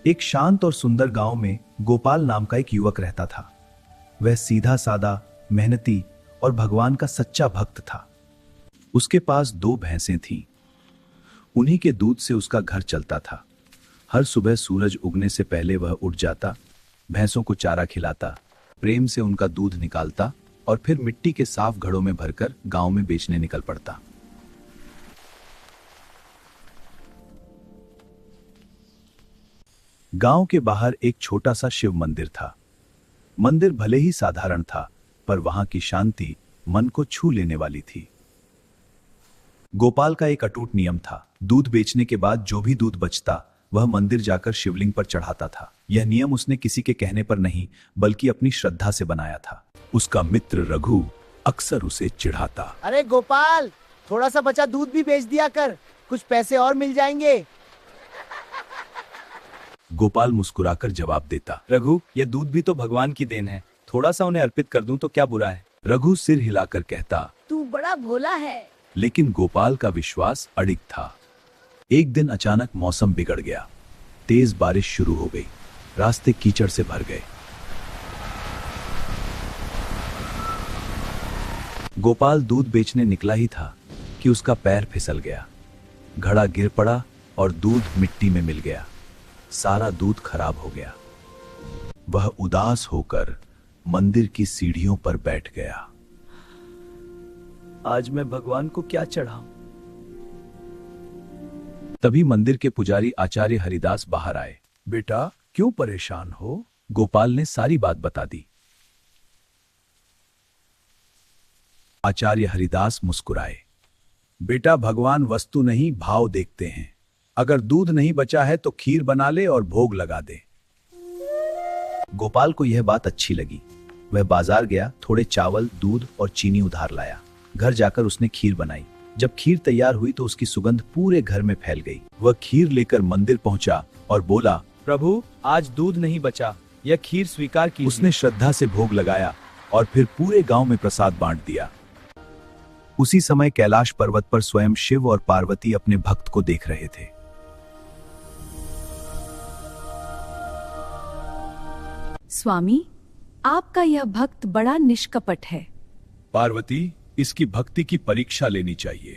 एक शांत और सुंदर गांव में गोपाल नाम का एक युवक रहता था। वह सीधा सादा, मेहनती और भगवान का सच्चा भक्त था। उसके पास 2 भैंसें थीं। उन्हीं के दूध से उसका घर चलता था। हर सुबह सूरज उगने से पहले वह उठ जाता, भैंसों को चारा खिलाता, प्रेम से उनका दूध निकालता और फिर मिट्टी के साफ घड़ों में भरकर गांव में बेचने निकल पड़ता। गांव के बाहर एक छोटा सा शिव मंदिर था। मंदिर भले ही साधारण था, पर वहां की शांति मन को छू लेने वाली थी। गोपाल का एक अटूट नियम था, दूध बेचने के बाद जो भी दूध बचता वह मंदिर जाकर शिवलिंग पर चढ़ाता था। यह नियम उसने किसी के कहने पर नहीं, बल्कि अपनी श्रद्धा से बनाया था। उसका मित्र रघु अक्सर उसे चिढ़ाता। अरे गोपाल, थोड़ा सा बचा दूध भी बेच दिया कर, कुछ पैसे और मिल जाएंगे। गोपाल मुस्कुराकर जवाब देता, रघु, यह दूध भी तो भगवान की देन है, थोड़ा सा उन्हें अर्पित कर दूं तो क्या बुरा है। रघु सिर हिलाकर कहता, तू बड़ा भोला है। लेकिन गोपाल का विश्वास अडिग था। एक दिन अचानक मौसम बिगड़ गया। तेज बारिश शुरू हो गई। रास्ते कीचड़ से भर गए। गोपाल दूध बेचने निकला ही था कि उसका पैर फिसल गया। घड़ा गिर पड़ा और दूध मिट्टी में मिल गया। सारा दूध खराब हो गया। वह उदास होकर मंदिर की सीढ़ियों पर बैठ गया। आज मैं भगवान को क्या चढ़ाऊं? तभी मंदिर के पुजारी आचार्य हरिदास बाहर आए। बेटा, क्यों परेशान हो? गोपाल ने सारी बात बता दी। आचार्य हरिदास मुस्कुराए। बेटा, भगवान वस्तु नहीं, भाव देखते हैं। अगर दूध नहीं बचा है तो खीर बना ले और भोग लगा दे। गोपाल को यह बात अच्छी लगी। वह बाजार गया, थोड़े चावल, दूध और चीनी उधार लाया। घर जाकर उसने खीर बनाई। जब खीर तैयार हुई तो उसकी सुगंध पूरे घर में फैल गई। वह खीर लेकर मंदिर पहुंचा और बोला, प्रभु, आज दूध नहीं बचा, यह खीर स्वीकार कीजिए। उसने श्रद्धा से भोग लगाया और फिर पूरे गांव में प्रसाद बांट दिया। उसी समय कैलाश पर्वत पर स्वयं शिव और पार्वती अपने भक्त को देख रहे थे। स्वामी, आपका यह भक्त बड़ा निष्कपट है। पार्वती, इसकी भक्ति की परीक्षा लेनी चाहिए।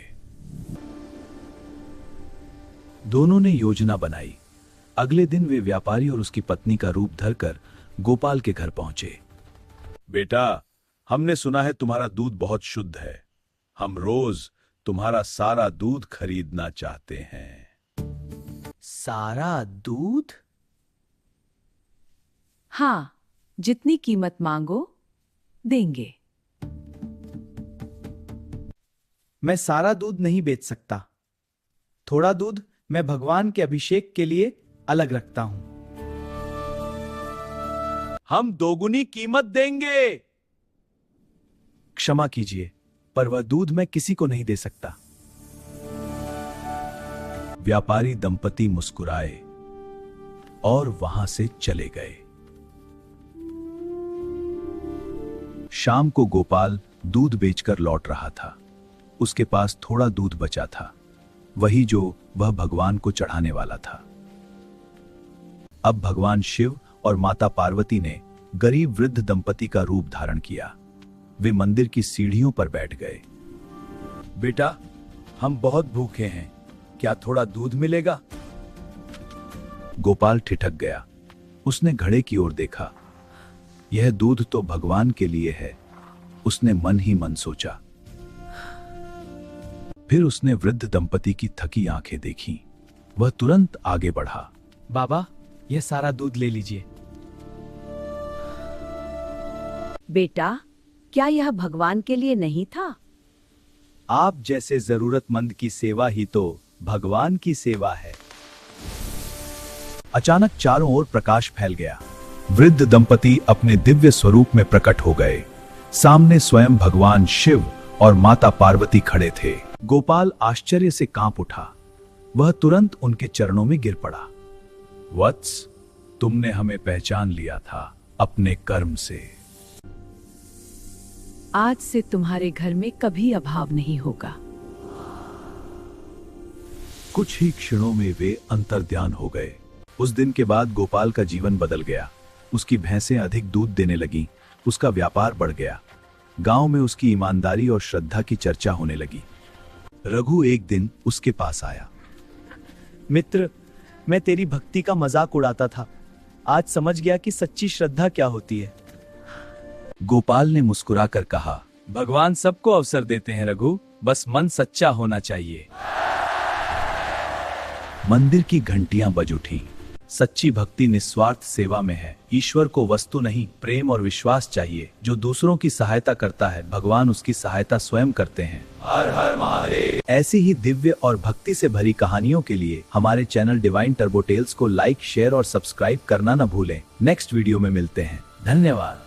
दोनों ने योजना बनाई। अगले दिन वे व्यापारी और उसकी पत्नी का रूप धरकर गोपाल के घर पहुंचे। बेटा, हमने सुना है तुम्हारा दूध बहुत शुद्ध है। हम रोज तुम्हारा सारा दूध खरीदना चाहते हैं। सारा दूध? हाँ, जितनी कीमत मांगो देंगे। मैं सारा दूध नहीं बेच सकता। थोड़ा दूध मैं भगवान के अभिषेक के लिए अलग रखता हूं। हम दोगुनी कीमत देंगे। क्षमा कीजिए, पर वह दूध मैं किसी को नहीं दे सकता। व्यापारी दंपति मुस्कुराए और वहां से चले गए। शाम को गोपाल दूध बेचकर लौट रहा था। उसके पास थोड़ा दूध बचा था, वही जो वह भगवान को चढ़ाने वाला था। अब भगवान शिव और माता पार्वती ने गरीब वृद्ध दंपति का रूप धारण किया। वे मंदिर की सीढ़ियों पर बैठ गए। बेटा, हम बहुत भूखे हैं, क्या थोड़ा दूध मिलेगा? गोपाल ठिठक गया। उसने घड़े की ओर देखा। यह दूध तो भगवान के लिए है, उसने मन ही मन सोचा। फिर उसने वृद्ध दंपति की थकी आंखें देखीं। वह तुरंत आगे बढ़ा। बाबा, यह सारा दूध ले लीजिए। बेटा, क्या यह भगवान के लिए नहीं था? आप जैसे जरूरतमंद की सेवा ही तो भगवान की सेवा है। अचानक चारों ओर प्रकाश फैल गया। वृद्ध दंपति अपने दिव्य स्वरूप में प्रकट हो गए। सामने स्वयं भगवान शिव और माता पार्वती खड़े थे। गोपाल आश्चर्य से कांप उठा। वह तुरंत उनके चरणों में गिर पड़ा। वत्स, तुमने हमें पहचान लिया था अपने कर्म से। आज से तुम्हारे घर में कभी अभाव नहीं होगा। कुछ ही क्षणों में वे अंतर्ध्यान हो गए। उस दिन के बाद गोपाल का जीवन बदल गया। उसकी भैंसें अधिक दूध देने लगीं, उसका व्यापार बढ़ गया। गांव में उसकी ईमानदारी और श्रद्धा की चर्चा होने लगी। रघु एक दिन उसके पास आया। मित्र, मैं तेरी भक्ति का मजाक उड़ाता था। आज समझ गया कि सच्ची श्रद्धा क्या होती है। गोपाल ने मुस्कुराकर कहा, भगवान सबको अवसर देते हैं रघु, बस मन सच्चा होना चाहिए। मंदिर की घंटियां बज उठी। सच्ची भक्ति निस्वार्थ सेवा में है। ईश्वर को वस्तु नहीं, प्रेम और विश्वास चाहिए। जो दूसरों की सहायता करता है, भगवान उसकी सहायता स्वयं करते हैं। हर हर महादेव। ऐसी ही दिव्य और भक्ति से भरी कहानियों के लिए हमारे चैनल डिवाइन टर्बो टेल्स को लाइक, शेयर और सब्सक्राइब करना न भूलें। नेक्स्ट वीडियो में मिलते हैं। धन्यवाद।